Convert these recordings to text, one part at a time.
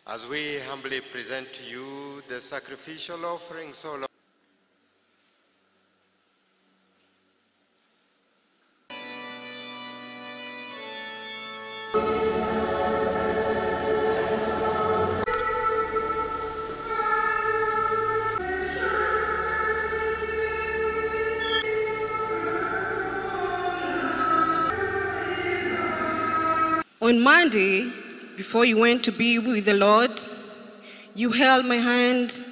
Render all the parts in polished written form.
As we humbly present to you the sacrificial offering, so Lord, on Monday, before you went to be with the Lord, you held my hand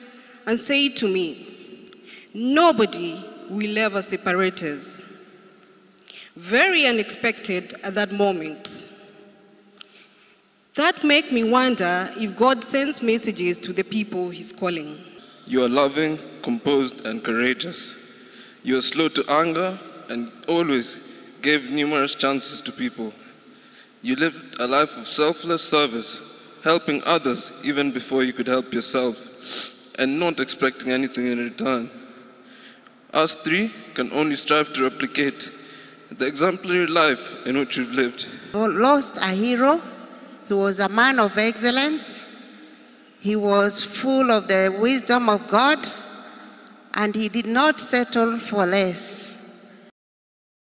and said to me, "Nobody will ever separate us." Very unexpected at that moment. That made me wonder if God sends messages to the people he's calling. You are loving, composed, and courageous. You are slow to anger and always gave numerous chances to people. You lived a life of selfless service, helping others even before you could help yourself, and not expecting anything in return. Us three can only strive to replicate the exemplary life in which you've lived. We lost a hero. He was a man of excellence. He was full of the wisdom of God, and he did not settle for less.